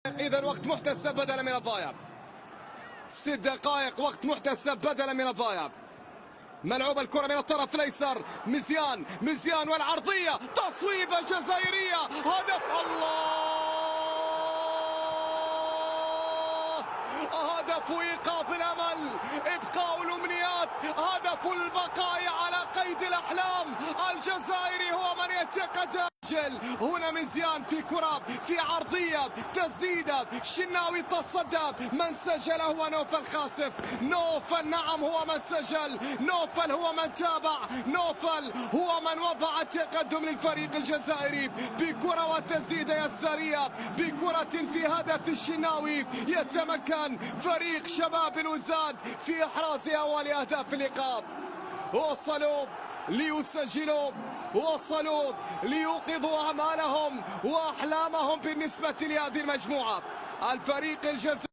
إذا وقت محتسب بدلا من الضايع. 6 دقائق وقت محتسب بدلا من الضايع. ملعوب الكرة من الطرف الأيسر. مزيان والعرضية، تصويبة جزائرية، هدف. الله، هدف إيقاظ الأمل، إبقاء الأمنيات، هدف البقاء على قيد الأحلام. الجزائري هو من يتقدم. هنا مزيان في كرة، في عرضية، تسديدة، شناوي تصدى، من سجل هو نوفل خاسف. نوفل، نعم هو من سجل، نوفل هو من تابع، نوفل هو من وضع التقدم للفريق الجزائري بكرة وتسديدة يسارية، بكرة في هدف الشناوي. يتمكن فريق شباب الوزاد في إحراز أول أهداف اللقاء. وصلوا ليسجلوا، وصلوا ليوقظوا آمالهم وأحلامهم بالنسبة لهذه المجموعة. الفريق الجزائري